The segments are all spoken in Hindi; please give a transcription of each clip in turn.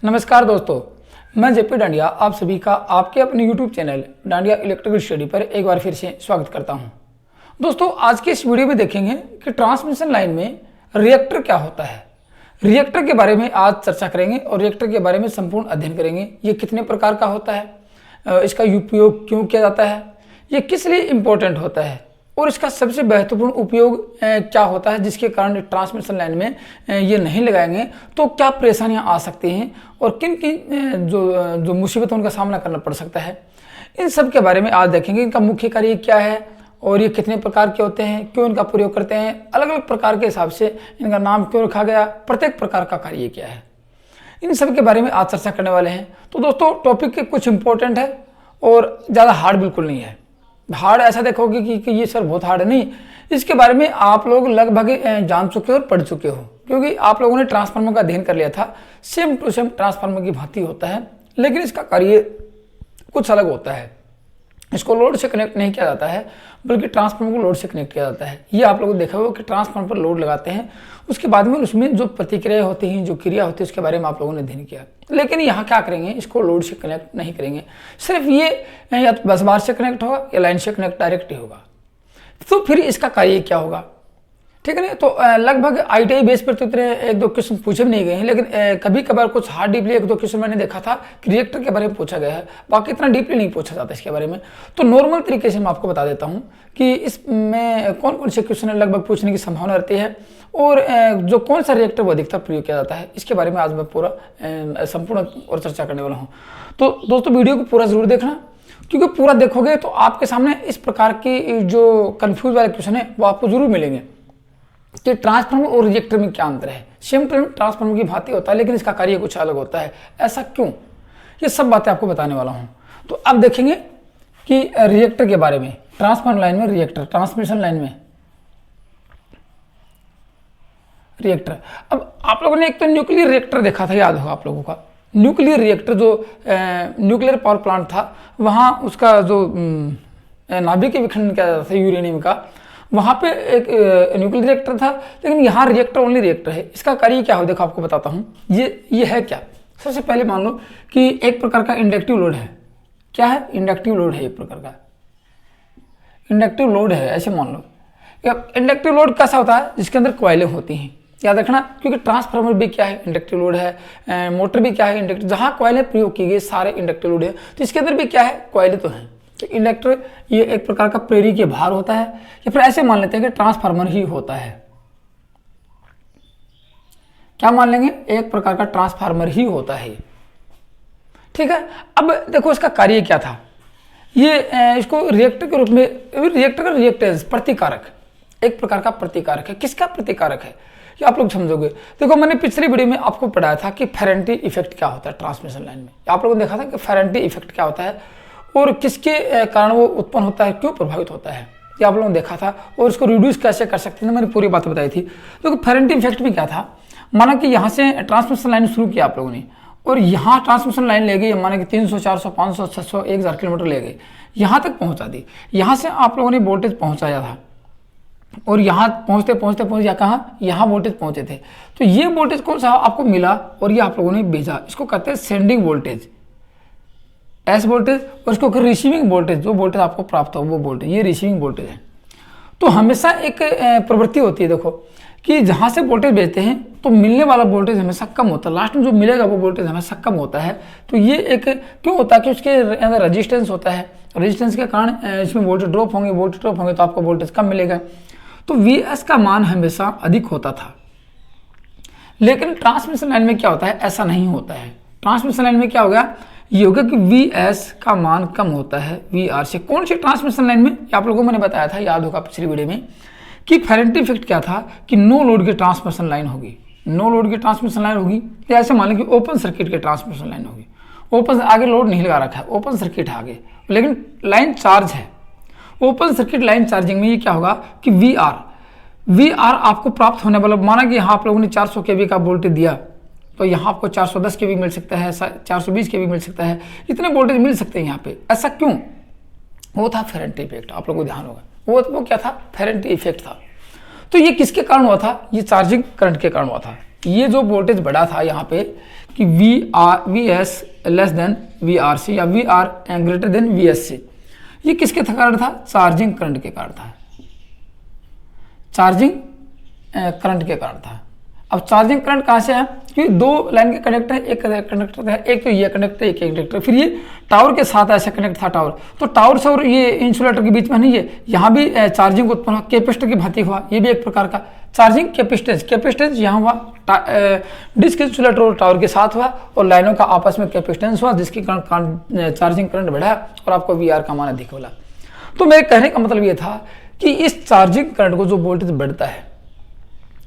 नमस्कार दोस्तों, मैं जेपी डांडिया आप सभी का आपके अपने YouTube channel dandiya electrical study पर एक बार फिर से स्वागत करता हूं। दोस्तों, आज के इस वीडियो में देखेंगे कि ट्रांसमिशन लाइन में रिएक्टर क्या होता है। रिएक्टर के बारे में आज चर्चा करेंगे और रिएक्टर के बारे में संपूर्ण अध्ययन करेंगे। ये कितने प्रकार का होता है, इसका उपयोग क्यों किया जाता है, ये किस लिए इम्पोर्टेंट होता है और इसका सबसे महत्वपूर्ण उपयोग क्या होता है, जिसके कारण ट्रांसमिशन लाइन में ये नहीं लगाएंगे तो क्या परेशानियां आ सकती हैं और किन किन जो मुसीबतों का सामना करना पड़ सकता है। इन सब के बारे में आज देखेंगे। इनका मुख्य कार्य क्या है और ये कितने प्रकार के होते हैं, क्यों इनका प्रयोग करते हैं, अलग अलग प्रकार के हिसाब से इनका नाम क्यों रखा गया, प्रत्येक प्रकार का कार्य क्या है, इन सब के बारे में आज चर्चा करने वाले हैं। तो दोस्तों, टॉपिक के कुछ इंपॉर्टेंट है और ज़्यादा हार्ड बिल्कुल नहीं है। हार्ड ऐसा देखोगे कि ये सर बहुत हार्ड है, नहीं, इसके बारे में आप लोग लगभग जान चुके हो और पढ़ चुके हो, क्योंकि आप लोगों ने ट्रांसफार्मर का अध्ययन कर लिया था। सेम टू सेम ट्रांसफार्मर की भांति होता है, लेकिन इसका कार्य कुछ अलग होता है। इसको लोड से कनेक्ट नहीं किया जाता है, बल्कि ट्रांसफार्मर को लोड से कनेक्ट किया जाता है। ये आप लोगों ने देखा होगा कि ट्रांसफार्मर पर लोड लगाते हैं, उसके बाद में उसमें जो प्रतिक्रिया होती हैं, जो क्रिया होती है, उसके बारे में आप लोगों ने अध्ययन किया। लेकिन यहाँ क्या करेंगे, इसको लोड से कनेक्ट नहीं करेंगे, सिर्फ ये या तो बस बार से कनेक्ट होगा या लाइन से कनेक्ट डायरेक्ट ही होगा। तो फिर इसका कार्य क्या होगा, ठीक है ना। तो लगभग ITI बेस पर तो इतने एक दो क्वेश्चन पूछे भी नहीं गए हैं, लेकिन कभी कभार कुछ हार्ड डीपली एक दो क्वेश्चन मैंने देखा था कि रिएक्टर के बारे में पूछा गया है, बाकी इतना डीपली नहीं पूछा जाता इसके बारे में। तो नॉर्मल तरीके से मैं आपको बता देता हूँ कि इसमें कौन कौन से क्वेश्चन लगभग पूछने की संभावना रहती है और जो कौन सा रिएक्टर वो अधिकतर प्रयोग किया जाता है, इसके बारे में आज मैं पूरा संपूर्ण और चर्चा करने वाला हूँ। तो दोस्तों, वीडियो को पूरा जरूर देखना, क्योंकि पूरा देखोगे तो आपके सामने इस प्रकार की जो कन्फ्यूज वाले क्वेश्चन है वो आपको जरूर मिलेंगे कि ट्रांसफार्मर और रिएक्टर में क्या अंतर है। सेम ट्रांसफार्मर की भांति होता है, लेकिन इसका कार्य कुछ अलग होता है, ऐसा क्यों, ये सब बातें आपको बताने वाला हूं। तो अब देखेंगे कि रिएक्टर के बारे में, ट्रांसफार्मर लाइन में रिएक्टर, ट्रांसमिशन लाइन में रिएक्टर। अब आप लोगों ने एक तो न्यूक्लियर रिएक्टर देखा था, याद होगा आप लोगों का। न्यूक्लियर रिएक्टर जो न्यूक्लियर पावर प्लांट था, वहाँ उसका जो नाभिक विखंडन किया जाता था यूरेनियम का, वहाँ पे एक न्यूक्लियर रिएक्टर था। लेकिन यहाँ रिएक्टर ओनली रिएक्टर है। इसका कार्य क्या हो, देखो आपको बताता हूँ। ये है क्या, सबसे पहले मान लो कि एक प्रकार का इंडक्टिव लोड है। क्या है, इंडक्टिव लोड है, एक प्रकार का इंडक्टिव लोड है, ऐसे मान लो। इंडक्टिव लोड कैसा होता है, जिसके अंदर कॉइलें होती हैं, याद रखना, क्योंकि ट्रांसफार्मर भी क्या है, इंडक्टिव लोड है, मोटर भी क्या है, इंडक्टिव। जहाँ कॉइलें प्रयोग की गई सारे इंडक्टिव लोड है, तो इसके अंदर भी क्या है, कॉइलें तो हैं। तो इंडक्टर ये एक प्रकार का प्रेरक के भार होता है, या फिर ऐसे मान लेते हैं कि ट्रांसफार्मर ही होता है। क्या मान लेंगे, एक प्रकार का ट्रांसफार्मर ही होता है, ठीक है। अब देखो इसका कार्य क्या था। ये इसको रिएक्टर के रूप में, रिएक्टर का रिएक्टेंस प्रतिकारक, एक प्रकार का प्रतिकारक है। किसका प्रतिकारक है, ये आप लोग समझोगे। देखो, मैंने पिछली वीडियो में आपको पढ़ाया था कि फेरेंटी इफेक्ट क्या होता है ट्रांसमिशन लाइन में। आप लोगों ने देखा था कि फेरेंटी इफेक्ट क्या होता है और किसके कारण वो उत्पन्न होता है, क्यों प्रभावित होता है, ये आप लोगों ने देखा था। और इसको रिड्यूस कैसे कर सकते हैं, मैंने पूरी बात बताई थी। तो फेरेंटी इफेक्ट भी क्या था, माना कि यहाँ से ट्रांसमिशन लाइन शुरू किया आप लोगों ने, और यहाँ ट्रांसमिशन लाइन ले गई, माना कि 300, 400, 500, 600, 1000 किलोमीटर ले गए, यहाँ तक पहुँचा दी। यहाँ से आप लोगों ने वोल्टेज पहुँचाया था और यहाँ पहुँचते पहुँचते कहाँ, यहाँ वोल्टेज पहुँचे थे। तो ये वोल्टेज कौन सा आपको मिला और ये आप लोगों ने भेजा, इसको कहते हैं सेंडिंग वोल्टेज, एस वोल्टेज। और इसको रिसीविंग वोल्टेज, जो वोल्टेज आपको प्राप्त हो वो वोल्टेज, ये रिसीविंग वोल्टेज है। तो हमेशा एक प्रवृत्ति होती है, देखो, कि जहाँ से वोल्टेज भेजते हैं तो मिलने वाला वोल्टेज हमेशा कम होता है, लास्ट में जो मिलेगा वो वोल्टेज हमेशा कम होता है। तो ये एक क्यों होता है कि उसके अंदर रेजिस्टेंस होता है, रेजिस्टेंस के कारण इसमें वोल्टेज ड्रॉप होंगे, वोल्टेज ड्रॉप होंगे तो आपको वोल्टेज कम मिलेगा। तो Vs का मान हमेशा अधिक होता था। लेकिन ट्रांसमिशन लाइन में क्या होता है, ऐसा नहीं होता है। ट्रांसमिशन लाइन में क्या हो गया, ये होगा कि Vs का मान कम होता है Vr से। कौन सी ट्रांसमिशन लाइन में, आप लोगों को मैंने बताया था, याद होगा पिछली वीडियो में, कि फेरेंटी इफेक्ट क्या था कि नो लोड की ट्रांसमिशन लाइन होगी। नो लोड की ट्रांसमिशन लाइन होगी, या ऐसे मान लें कि ओपन सर्किट की ट्रांसमिशन लाइन होगी। ओपन, आगे लोड नहीं लगा रखा है, ओपन सर्किट है आगे, लेकिन लाइन चार्ज है। ओपन सर्किट लाइन चार्जिंग में ये क्या होगा कि Vr आपको प्राप्त होने वाला, माना कि यहाँ आप लोगों ने 400 kV का वोल्टेज दिया, तो यहाँ आपको 410 kV मिल सकता है, 420 kV मिल सकता है, इतने वोल्टेज मिल सकते हैं यहाँ पे। ऐसा क्यों, वो था फेरेंटी इफेक्ट। आप लोगों को ध्यान होगा वो क्या था, फेरेंटी इफेक्ट था। तो ये किसके कारण हुआ था, ये चार्जिंग करंट के कारण हुआ था। ये जो वोल्टेज बढ़ा था यहाँ पे कि V S less than V R C या V R greater than V S C, ये किसके कारण था? चार्जिंग करंट के कारण था, चार्जिंग करंट के कारण था। अब चार्जिंग करंट कहाँ से है? क्योंकि दो लाइन के कनेक्टर है, एक कनेक्टर है, एक तो ये कनेक्टर, एक कनेक्टर, फिर ये टावर के साथ ऐसा कनेक्ट था टावर, तो टावर से और ये इंसुलेटर के बीच में नहीं है, यहाँ भी चार्जिंग उत्पन्न हुआ, कैपेसिटर की भांति हुआ, ये भी एक प्रकार का चार्जिंग कैपेसिटेंस। कैपेसिटेंस यहाँ हुआ डिस्क इंसुलेटर और टावर के साथ हुआ और लाइनों का आपस में कैपेसिटेंस हुआ, जिसके कारण चार्जिंग करंट बढ़ा और आपको वी आर का मान अधिक होला। तो मेरे कहने का मतलब ये था कि इस चार्जिंग करंट को जो वोल्टेज बढ़ता है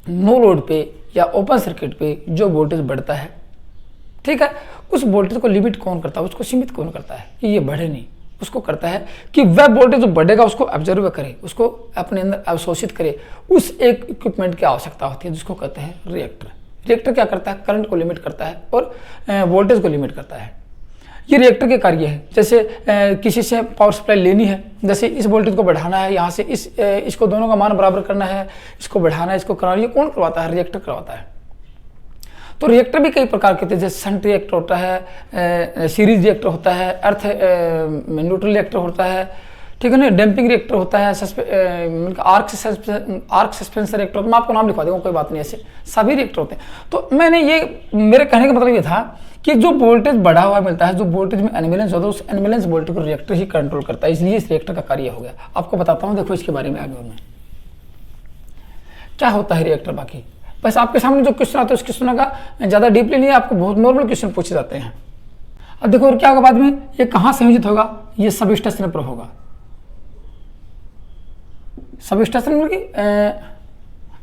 नो लोड पे या ओपन सर्किट पे जो वोल्टेज बढ़ता है, ठीक है, उस वोल्टेज को लिमिट कौन करता है, उसको सीमित कौन करता है कि ये बढ़े नहीं? उसको करता है कि वह वोल्टेज जो बढ़ेगा उसको ऑब्जर्व करे, उसको अपने अंदर अवशोषित करे। उस एक इक्विपमेंट की आवश्यकता होती है जिसको कहते हैं रिएक्टर। रिएक्टर क्या करता है? करंट को लिमिट करता है और वोल्टेज को लिमिट करता है। ये रिएक्टर के कार्य है। जैसे किसी से पावर सप्लाई लेनी है, जैसे इस वोल्टेज को बढ़ाना है, यहाँ से इसको दोनों का मान बराबर करना है, इसको बढ़ाना है, इसको कराना है, ये कौन करवाता है? रिएक्टर करवाता है। तो रिएक्टर भी कई प्रकार के थे, जैसे शंट रिएक्टर होता है, सीरीज रिएक्टर होता है, अर्थ न्यूट्रल रिएक्टर होता है, ठीक है ना, डैम्पिंग रिएक्टर होता है, आर्क सस्पेंशन रिएक्टर, मैं आपको नाम लिखवा दूंगा, कोई बात नहीं, ऐसे सभी रिएक्टर होते हैं। तो मेरे कहने का मतलब ये था कि जो वोल्टेज बढ़ा हुआ मिलता है, जो वोल्टेज में एनवेलेंस होता है, उस एनवेलेंस वोल्टेज को रिएक्टर ही कंट्रोल करता है, इसलिए इस रिएक्टर का कार्य हो गया। आपको बताता हूँ, देखो इसके बारे में आगे में क्या होता है रिएक्टर। बाकी बस आपके सामने जो क्वेश्चन आता है उस क्वेश्चन का ज़्यादा डीपली नहीं है, आपको बहुत नॉर्मल क्वेश्चन पूछे जाते हैं। अब देखो और क्या होगा बाद में, ये कहाँ संयोजित होगा? ये सब स्टेशन पर होगा। सब स्टेशन में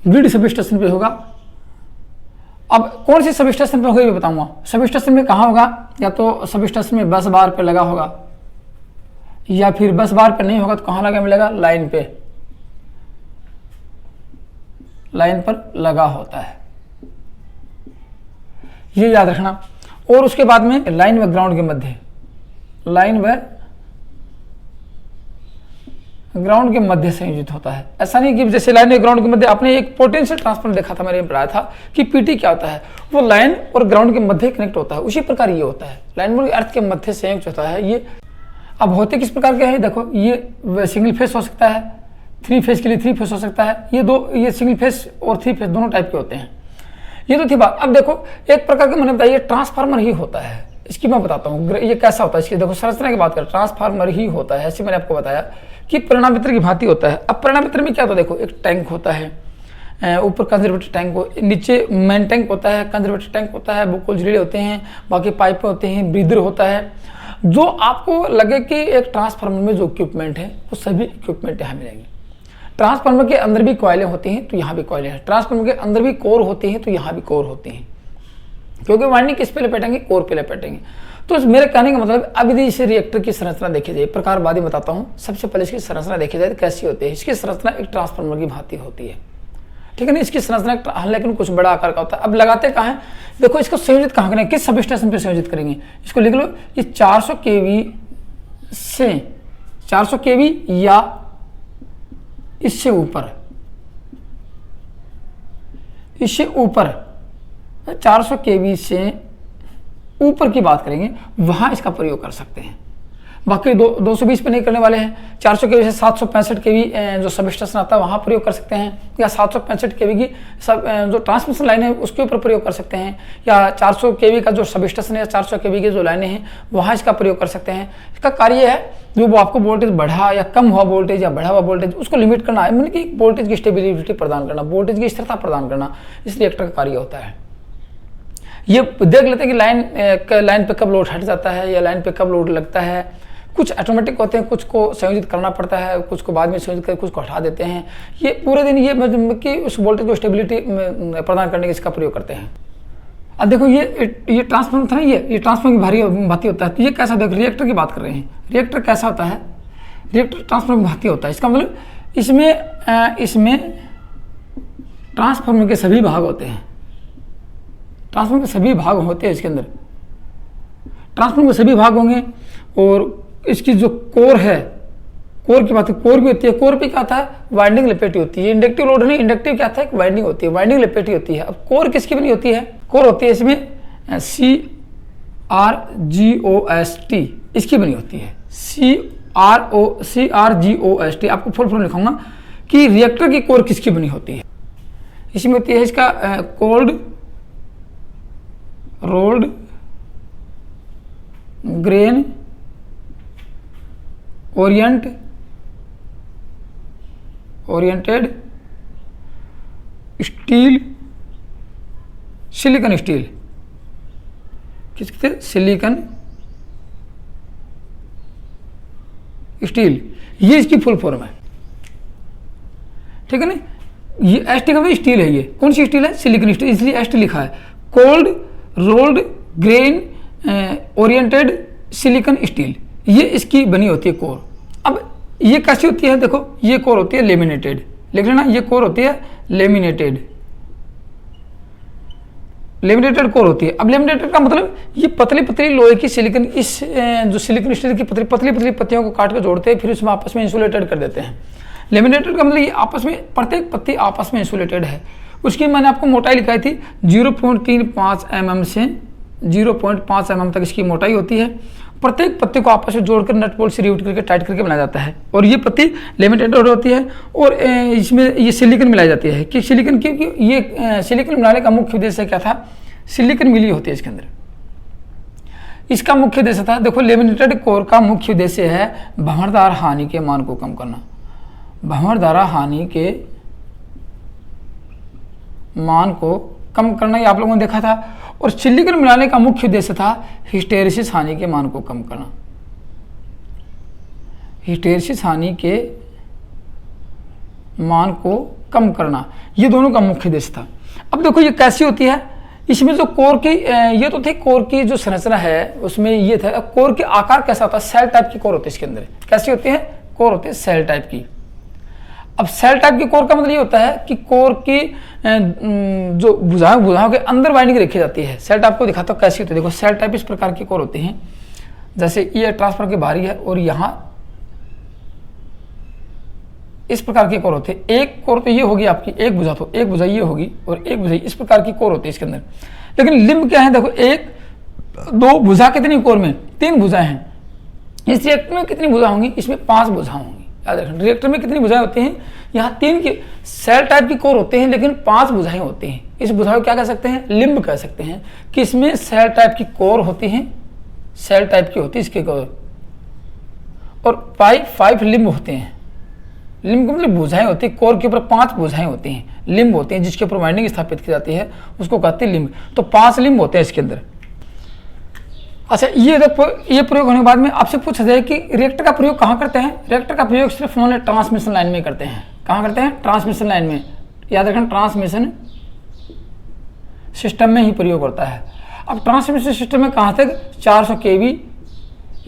ग्रिड सब स्टेशन पे होगा। अब कौन सी सब स्टेशन पर होगा ये बताऊंगा। सब स्टेशन में कहाँ होगा? या तो सब स्टेशन में बस बार पे लगा होगा, या फिर बस बार पे नहीं होगा तो कहाँ लगा मिलेगा? लाइन पे, लाइन पर लगा होता है, ये याद रखना। और उसके बाद में लाइन व ग्राउंड के मध्य, लाइन व ग्राउंड के मध्य संयोजित होता है। ऐसा नहीं कि जैसे लाइन व ग्राउंड के मध्य, आपने एक पोटेंशियल ट्रांसफर देखा था, मैंने पढ़ाया था कि पीटी क्या होता है, वो लाइन और ग्राउंड के मध्य कनेक्ट होता है। उसी प्रकार ये होता है, लाइन और अर्थ के मध्य संयुक्त होता है ये। अब होते किस प्रकार के हैं? देखो, ये सिंगल फेस हो सकता है, 3 फेज के लिए 3 फेज हो सकता है, ये सिंगल फेज और 3 फेज दोनों टाइप के होते हैं। ये तो थी बात। अब देखो एक प्रकार के मैंने बताया, ये ट्रांसफार्मर ही होता है। इसकी मैं बताता हूँ ये कैसा होता है। इसकी देखो संरचना की बात करें, ट्रांसफार्मर ही होता है। ऐसे मैंने आपको बताया कि परिणामित्र की भांति होता है। अब परिणामित्र में क्या होता है? देखो एक टैंक होता है, ऊपर कंजर्वेटर टैंक हो, नीचे मेन टैंक होता है, कंजर्वेटर टैंक होता है, बुक्कल जिले होते हैं, बाकी पाइप होते हैं, ब्रीदर होता है। जो आपको लगे कि एक ट्रांसफार्मर में जो इक्विपमेंट है वो सभी इक्विपमेंट यहाँ मिलेंगे। ट्रांसफार्मर के अंदर भी कॉइलें होती हैं तो यहाँ भी कॉइलें हैं, ट्रांसफार्मर के अंदर भी कोर होती हैं तो यहाँ भी कोर होती हैं, क्योंकि वाइंडिंग किस पे लपेटेंगे? कोर पे लपेटेंगे। तो मेरे कहने का मतलब अब यदि इसे रिएक्टर की संरचना देखी जाए, प्रकारवादी बताता हूँ। सबसे पहले इसकी संरचना देखी जाए तो कैसी होती है। इसकी संरचना एक ट्रांसफार्मर की भांति होती है, ठीक है ना। इसकी संरचना लेकिन कुछ बड़ा आकार का होता है। अब लगाते कहाँ है? देखो इसको संयोजित कहाँ करेंगे, किस सब स्टेशन पे संयोजित करेंगे? इसको लिख लो, ये 400 kV से 400 kV या इससे ऊपर, इससे ऊपर 400 kV से ऊपर की बात करेंगे, वहां इसका प्रयोग कर सकते हैं। बाकी 220 पे नहीं करने वाले हैं। 400 kV से 765 kV जो सब स्टेशन आता है वहां प्रयोग कर सकते हैं, या 765 kV की सब जो ट्रांसमिशन लाइन है उसके ऊपर प्रयोग कर सकते हैं, या 400 kV का जो सब स्टेशन है, 400 kV की जो लाइनें हैं वहां इसका प्रयोग कर सकते हैं। इसका कार्य है जो वो आपको वोल्टेज बढ़ा या कम हुआ वोल्टेज या बढ़ा हुआ वोल्टेज उसको लिमिट करना है, मतलब कि वोल्टेज की स्टेबिलिटी प्रदान करना, वोल्टेज की स्थिरता प्रदान करना, इस रिएक्टर का कार्य होता है। ये देख लेते हैं कि लाइन पे कब लोड हट जाता है या लाइन पे कब लोड लगता है। कुछ ऑटोमेटिक होते हैं, कुछ को संयोजित करना पड़ता है, कुछ को बाद में संयोजित करके कुछ को हटा देते हैं। ये पूरे दिन ये मतलब कि उस वोल्टेज को स्टेबिलिटी प्रदान करने के इसका प्रयोग करते हैं। अब देखो ये ट्रांसफार्मर था ना, ये ट्रांसफार्मर की भांति होता है। तो ये कैसा, देखो रिएक्टर की बात कर रहे हैं। रिएक्टर कैसा होता है? रिएक्टर ट्रांसफार्मर की भांति होता है। इसका मतलब इसमें ट्रांसफार्मर के सभी भाग होते हैं, ट्रांसफार्मर के सभी भाग होते हैं। इसके अंदर ट्रांसफार्मर के सभी भाग होंगे और इसकी जो कोर है, कोर की बात, कोर भी होती है, कोर पे क्या था, वाइंडिंग लपेटी होती है। इंडक्टिव लोड नहीं, इंडक्टिव क्या था, एक वाइंडिंग होती है, वाइंडिंग लपेटी होती है। अब कोर किसकी बनी होती है, कोर होती है इसमें CRGOST, इसकी बनी होती है, CRGOST। आपको फुल फॉर्म लिखूंगा कि रिएक्टर की कोर किसकी बनी होती है। इसमें होती है इसका cold rolled grain oriented steel, silicon steel, किसके थे, सिलिकॉन स्टील, ये इसकी फुल फॉर्म है, ठीक है ना। ये एसटी का भी स्टील है, ये कौन सी स्टील है, सिलिकॉन स्टील, इसलिए एसटी लिखा है। Cold rolled grain oriented silicon steel, ये इसकी बनी होती है कोर। अब ये कैसी होती है, देखो ये कोर होती है लेमिनेटेड, लिख लेना, ये कोर होती है लेमिनेटेड कोर होती है। अब लेमिनेटेड का मतलब ये पतली पतली लोहे की सिलिकॉन, इस जो सिलिकॉन स्टील की पतली पतली पत्तियों को काट कर जोड़ते हैं, फिर उसमें आपस में इंसुलेटेड कर देते हैं। लेमिनेटेड का मतलब ये आपस में, प्रत्येक पत्ती आपस में इंसुलेटेड है। उसकी मैंने आपको मोटाई लिखाई थी 0.35 mm से 0.5 mm तक इसकी मोटाई होती है। प्रत्येक पत्ती को आपस में जोड़कर नट बोल्ट से रिवेट करके टाइट करके बनाया जाता है, और ये पत्ती लेमिनेटेड होती है। और इसमें ये सिलिकॉन मिलाई जाती है, कि सिलिकॉन, क्योंकि ये सिलिकॉन मिलाने का मुख्य उद्देश्य क्या था, सिलिकॉन मिली होती है इसके अंदर, इसका मुख्य उद्देश्य था। देखो लेमिनेटेड कोर का मुख्य उद्देश्य है भंवरदार हानि के मान को कम करना, भंवरदार हानि के मान को कम करना, ये आप लोगों ने देखा था। और सिलिकॉन मिलाने का मुख्य उद्देश्य था हिस्टेरिसिस हानि के मान को कम करना, हिस्टेरिसिस हानि के मान को कम करना, ये दोनों का मुख्य उद्देश्य था। अब देखो ये कैसी होती है, इसमें जो कोर की, ये तो थी कोर की जो संरचना है, उसमें ये था। अब कोर के आकार कैसा होता है, सेल टाइप की कोर होती है इसके अंदर। कैसी होती है, कोर होती है सेल टाइप की। अब सेल टाइप की कोर का मतलब ये होता है कि कोर की जो भुजाओं के अंदर वाइंडिंग रखी जाती है। सेल टाइप को दिखाता हूँ कैसी होती है। देखो सेल टाइप इस प्रकार की कोर होती हैं, जैसे ये ट्रांसफर की बारी है और यहाँ इस प्रकार की कोर होती है। एक कोर तो ये होगी आपकी, एक भुजा, तो एक भुजा ये होगी और एक भुजा, इस प्रकार की कोर होती है इसके अंदर। लेकिन लिम्ब क्या है, देखो एक दो भुजा, कितनी कोर में, 3 भुजाएं हैं। इस रिएक्टर में कितनी भुजा होंगी, इसमें 5 भुजा होंगी। याद रखना, रिएक्टर में कितनी भुजाएं होती हैं, यहाँ 3 की सेल टाइप की कोर होते हैं, लेकिन 5 भुजाएं होती हैं। इस भुजा को क्या कह सकते हैं, लिम्ब कह सकते हैं, कि इसमें सेल टाइप की कोर होती है, सेल टाइप की होती है इसकी कोर, और 5 लिम्ब होते हैं। लिम्ब का मतलब भुजाएं होती है, कोर के ऊपर 5 भुजाएं होती हैं, लिम्ब होते हैं, जिसके ऊपर वाइंडिंग स्थापित की जाती है, उसको कहते हैं लिम्ब। तो 5 लिम्ब होते हैं इसके अंदर। अच्छा, ये प्रयोग होने के बाद में आपसे पूछा जाए कि रिएक्टर का प्रयोग कहाँ करते हैं। रिएक्टर का प्रयोग सिर्फ ओनली ट्रांसमिशन लाइन में करते हैं। कहाँ करते हैं, ट्रांसमिशन लाइन में। याद रखना, ट्रांसमिशन सिस्टम में ही प्रयोग होता है। अब ट्रांसमिशन सिस्टम में कहाँ तक, 400 kV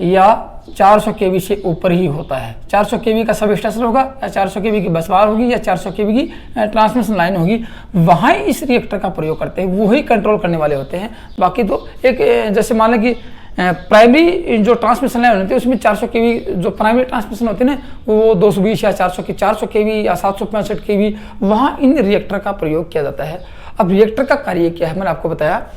या 400 kV से ऊपर ही होता है। 400 kV का सब स्टेशन होगा, या 400 kV की बस बार होगी, या 400 kV की ट्रांसमिशन लाइन होगी, वहाँ इस रिएक्टर का प्रयोग करते हैं। वो ही कंट्रोल करने वाले होते हैं। बाकी तो एक जैसे मान लें कि प्राइमरी जो ट्रांसमिशन लाइन होती है, उसमें 400 kV जो प्राइमरी ट्रांसमिशन होती है ना, वो 220 या 400 kV या 765 kV, वहाँ इन रिएक्टर का प्रयोग किया जाता है। अब रिएक्टर का कार्य क्या है, मैंने आपको बताया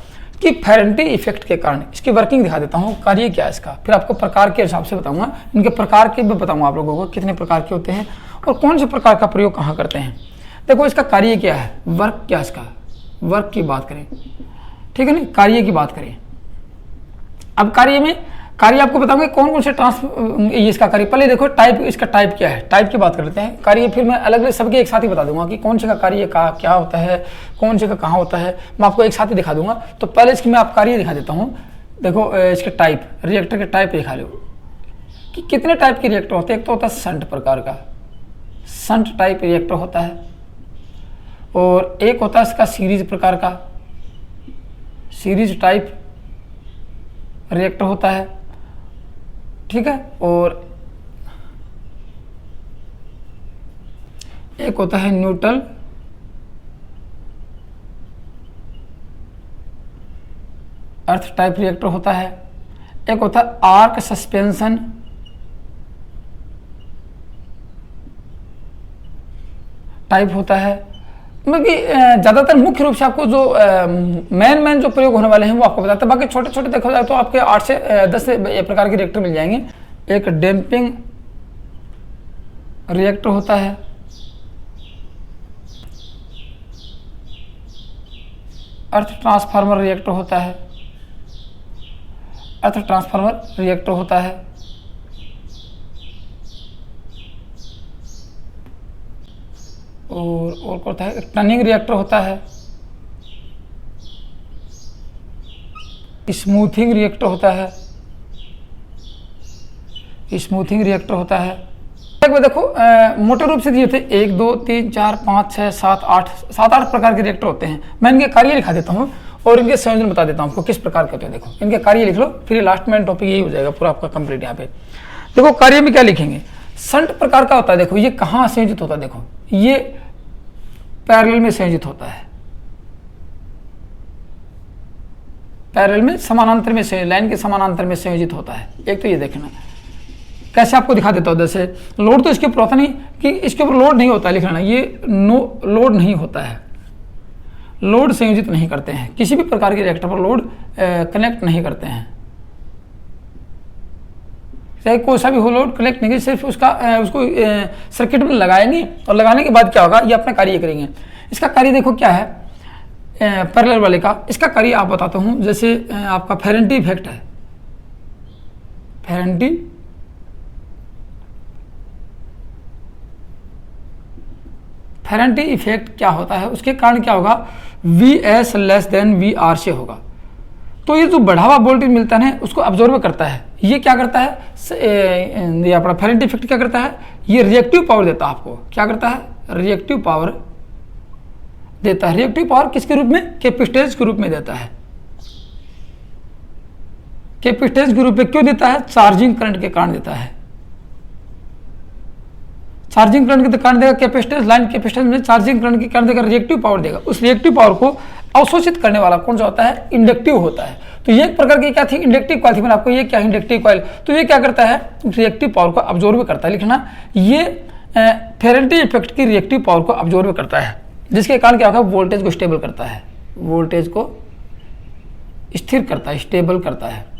कि फेरेंटी इफेक्ट के कारण। इसकी वर्किंग दिखा देता हूँ, कार्य क्या है इसका, फिर आपको प्रकार के हिसाब से बताऊंगा। इनके प्रकार के भी बताऊंगा आप लोगों को, कितने प्रकार के होते हैं और कौन से प्रकार का प्रयोग कहाँ करते हैं। देखो इसका कार्य क्या है, वर्क क्या है इसका, वर्क की बात करें, ठीक है ना, कार्य की बात करें। अब कार्य आपको बताऊंगा कौन कौन से इसका कार्य। पहले देखो टाइप, इसका टाइप क्या है, टाइप की बात कर लेते हैं। कार्य फिर मैं अलग अलग सबके एक साथ ही बता दूंगा कि कौन से का कार्य का क्या होता है, कौन से का कहाँ होता है, मैं आपको एक साथ ही दिखा दूंगा। तो पहले इसकी मैं आप कार्य दिखा देता हूँ। देखो इसके टाइप, रिएक्टर के टाइप दिखा लो कि कितने टाइप के रिएक्टर होते हैं। एक तो होता है संट प्रकार का, संट टाइप रिएक्टर होता है, और एक होता है इसका सीरीज प्रकार का, सीरीज टाइप रिएक्टर होता है, ठीक है। और एक होता है न्यूट्रल अर्थ टाइप रिएक्टर होता है। एक होता है आर्क सस्पेंशन टाइप होता है। मतलब कि ज़्यादातर मुख्य रूप से आपको जो मेन जो प्रयोग होने वाले हैं वो आपको बताते हैं। बाकी छोटे छोटे देखा जाए तो आपके 8 से 10 प्रकार के रिएक्टर मिल जाएंगे। एक डैम्पिंग रिएक्टर होता है, अर्थ ट्रांसफार्मर रिएक्टर होता है, अर्थ ट्रांसफार्मर रिएक्टर होता है, और होता है एक टनिंग रिएक्टर होता है, स्मूथिंग रिएक्टर होता है, स्मूथिंग रिएक्टर होता है। देखो मोटे रूप से दिए थे 1 2 3 4 5 6 7 8 7-8 प्रकार के रिएक्टर होते हैं। मैं इनके कार्य लिखा देता हूँ और इनके संयोजन बता देता हूँ आपको किस प्रकार के होते हैं। देखो इनके कार्य लिख लो, फिर लास्ट में टॉपिक यही हो जाएगा पूरा आपका कंप्लीट। यहाँ पे देखो कार्य में क्या लिखेंगे, संट प्रकार का होता है। देखो ये कहाँ संयोजित होता है, देखो ये पैरेलल में संयोजित होता है, पैरेलल में समानांतर में लाइन के समानांतर में संयोजित होता है। एक तो ये देखना कैसे आपको दिखा देता हूँ। जैसे लोड तो इसके ऊपर होता नहीं कि इसके ऊपर लोड नहीं होता है, लिखना ये नो लोड नहीं होता है, लोड संयोजित नहीं करते हैं, किसी भी प्रकार के रिएक्टर पर लोड कनेक्ट नहीं करते हैं, चाहे कोई सा भी हो लोड कनेक्ट नहीं, सिर्फ उसको सर्किट में लगाएंगे और लगाने के बाद क्या होगा, ये अपना कार्य करेंगे। इसका कार्य देखो क्या है पैरेलल वाले का, इसका कार्य आप बताता हूँ। जैसे आपका फेरेंटी इफेक्ट है, फेरेंटी इफेक्ट क्या होता है, उसके कारण क्या होगा, Vs लेस देन VR से होगा। तो ये जो बढ़ा हुआ वोल्टेज मिलता है उसको अब्जॉर्ब करता है। ये क्या करता है, ये अपना फेरेंटी इफेक्ट क्या करता है, ये रिएक्टिव पावर देता है आपको। क्या करता है, रिएक्टिव पावर देता है। रिएक्टिव पावर किसके रूप में, कैपेसिटेंस के रूप में देता है। कैपेसिटेंस के रूप में क्यों देता है, चार्जिंग करंट के कारण देता है। चार्जिंग करंट के कारण देगा, कैपेसिटेंस लाइन कैपेसिटेंस में चार्जिंग करंट के कारण देगा, रिएक्टिव पावर देगा। उस रिएक्टिव पावर को अवशोषित करने वाला कौन सा होता है, इंडक्टिव होता है। तो ये एक प्रकार की क्या थी, इंडक्टिव कॉइल थी। मैंने आपको ये क्या इंडक्टिव कॉइल, तो ये क्या करता है, रिएक्टिव पावर को अब्जॉर्ब करता है। लिखना ये फेरेंटी इफेक्ट की रिएक्टिव पावर को अब्जॉर्ब करता है, जिसके कारण क्या होगा, वोल्टेज को स्टेबल करता है, वोल्टेज को स्थिर करता है, स्टेबल करता है।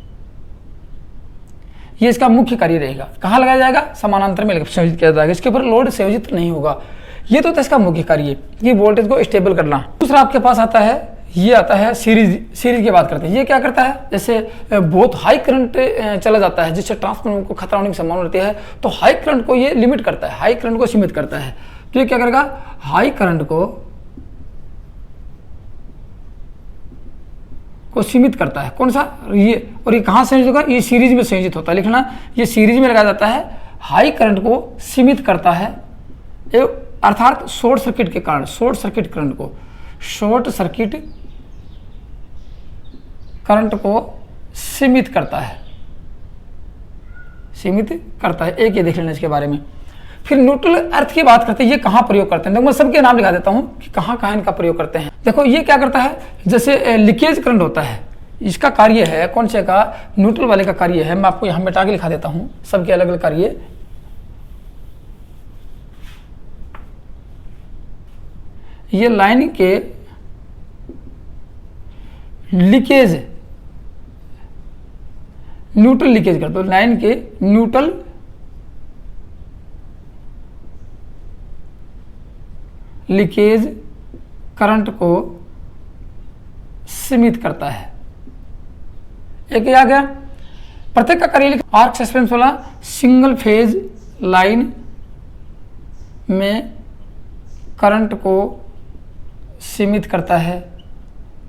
ये इसका मुख्य कार्य रहेगा। कहाँ लगाया जाएगा, समानांतर में संयोजित किया जाएगा, इसके ऊपर लोड संयोजित नहीं होगा। ये तो इसका मुख्य कार्य कि वोल्टेज को स्टेबल करना। दूसरा आपके पास आता है, ये आता है सीरीज की बात करते हैं। ये क्या करता है, जैसे बहुत हाई करंट चला जाता है जिससे ट्रांसफार्मर को खतरा होने की संभावना रहती है, तो हाई करंट को ये लिमिट करता है, हाई करंट को सीमित करता है। तो ये क्या करेगा, हाई करंट को सीमित करता है। कौन सा, ये, और ये कहाँ संयोजित होगा, ये सीरीज में संयोजित होता है। लिखना ये सीरीज में लगाया जाता है, हाई करंट को सीमित करता है, अर्थात शॉर्ट सर्किट के कारण, शॉर्ट सर्किट करंट को, शॉर्ट सर्किट करंट को सीमित करता है, सीमित करता है। एक ये देख लेना इसके बारे में। फिर न्यूट्रल अर्थ की बात करते हैं, ये कहाँ प्रयोग करते हैं। देखो मैं सबके नाम लिखा देता हूँ कि कहाँ कहाँ इनका प्रयोग करते हैं। देखो ये क्या करता है, जैसे लीकेज करंट होता है, इसका कार्य है कौन से का, न्यूट्रल वाले का कार्य है। मैं आपको यहाँ मिटा के लिखा देता हूँ सबके अलग अलग कार्य। ये लाइन के लीकेज, न्यूट्रल लीकेज करते हो, लाइन के न्यूट्रल लीकेज करंट को सीमित करता है। एक आ गया, प्रत्येक का कार्य आर्क सस्पेंस वाला सिंगल फेज लाइन में करंट को सीमित करता है,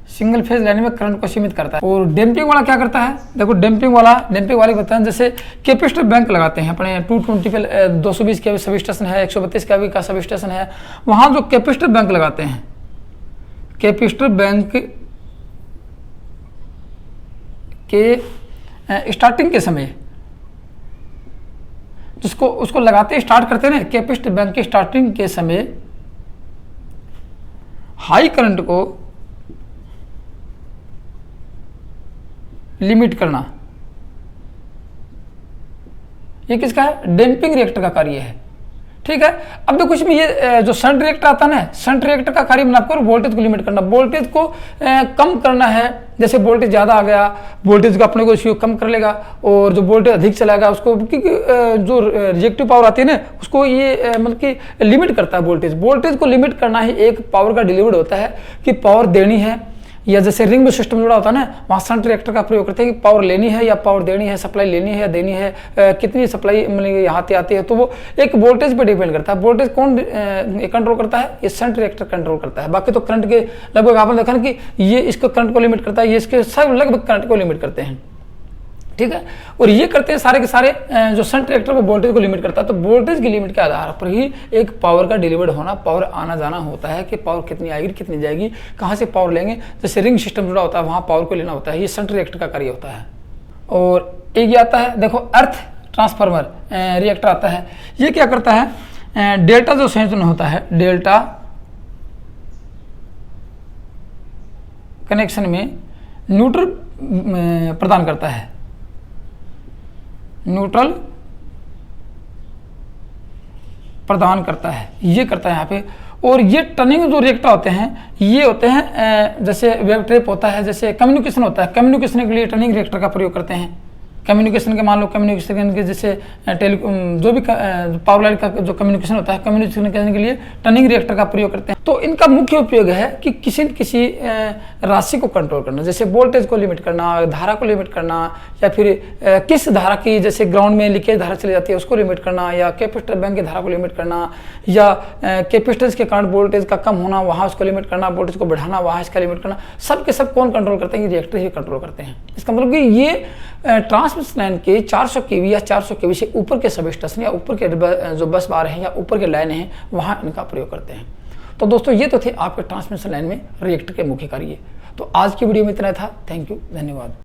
सिंगल फेज लाइन में करंट को सीमित करता है। और डैम्पिंग वाला क्या करता है, देखो डैम्पिंग वाले बताएं, जैसे कैपेसिटर बैंक लगाते हैं अपने 220 पे 220 के सब स्टेशन है, 132 का सब स्टेशन है, वहां जो कैपेसिटर बैंक लगाते हैं, कैपेसिटर बैंक के स्टार्टिंग के समय जिसको उसको लगाते स्टार्ट करते हैं ना, कैपेसिटर बैंक के स्टार्टिंग के समय हाई करंट को लिमिट करना, ये किसका है, डैम्पिंग रिएक्टर का कार्य है। ठीक है। अब देखो इसमें ये जो शंट रिएक्टर आता है ना, शंट रिएक्टर का कार्य मैंने आपको वोल्टेज को लिमिट करना, वोल्टेज को कम करना है। जैसे वोल्टेज ज़्यादा आ गया, वोल्टेज को अपने को इसको कम कर लेगा, और जो वोल्टेज अधिक चलाएगा उसको, क्योंकि जो रिएक्टिव पावर आती है ना उसको ये मतलब कि लिमिट करता है। वोल्टेज को लिमिट करना ही एक पावर का डिलीवर्ड होता है, कि पावर देनी है, या जैसे रिंग में सिस्टम जुड़ा होता है ना, वहाँ शंट रिएक्टर का प्रयोग करते हैं कि पावर लेनी है या पावर देनी है, सप्लाई लेनी है या देनी है, कितनी सप्लाई मतलब यहाँ से आती है। तो वो एक वोल्टेज पे डिपेंड करता है। वोल्टेज कौन कंट्रोल करता है? ये शंट रिएक्टर कंट्रोल करता है। बाकी तो करंट के लगभग आपने देखा ना कि ये इसको करंट को लिमिट करता है, ये इसके सब लगभग करंट को लिमिट करते हैं, ठीक है। और ये करते हैं सारे के सारे जो शंट रिएक्टर वो वोल्टेज को लिमिट करता है। तो वोल्टेज की लिमिट के आधार पर ही एक पावर का डिलीवर्ड होना, पावर आना जाना होता है, कि पावर कितनी आएगी कितनी जाएगी, कहाँ से पावर लेंगे। जैसे रिंग सिस्टम जुड़ा होता है वहाँ पावर को लेना होता है, ये शंट रिएक्टर का कार्य होता है। और एक ये आता है देखो अर्थ ट्रांसफार्मर रिएक्टर आता है। ये क्या करता है? डेल्टा जो संयोजन होता है, डेल्टा कनेक्शन में न्यूट्रल प्रदान करता है, न्यूट्रल प्रदान करता है, ये करता है यहाँ पे। और ये टर्निंग जो रिएक्टर होते हैं, ये होते हैं जैसे वेब ट्रैप होता है, जैसे कम्युनिकेशन होता है, कम्युनिकेशन के लिए टर्निंग रिएक्टर का प्रयोग करते हैं। कम्युनिकेशन के मान लो कम्युनिकेशन के जैसे जो भी पावर लाइन का जो कम्युनिकेशन होता है, कम्युनिकेशन करने के लिए टर्निंग रिएक्टर का प्रयोग करते हैं। तो इनका मुख्य उपयोग है कि किसी न किसी राशि को कंट्रोल करना, जैसे वोल्टेज को लिमिट करना, धारा को लिमिट करना, या फिर किस धारा की जैसे ग्राउंड में लीकेज धारा चली जाती है उसको लिमिट करना, या कैपेसिटर बैंक की धारा को लिमिट करना, या कैपेसिटेंस के कारण वोल्टेज का कम होना वहाँ उसको लिमिट करना, वोल्टेज को बढ़ाना वहाँ इसका लिमिट करना। सब के सब कौन कंट्रोल करते हैं? रिएक्टर ही कंट्रोल करते हैं। इसका मतलब कि ये ट्रांसमिशन लाइन के 400 केवी या 400 केवी से ऊपर के सब स्टेशन या ऊपर के जो बस बार हैं या ऊपर के लाइन हैं वहाँ इनका प्रयोग करते हैं। तो दोस्तों ये तो थे आपके ट्रांसमिशन लाइन में रिएक्टर के मुख्य कार्य। तो आज की वीडियो में इतना था। थैंक यू, धन्यवाद।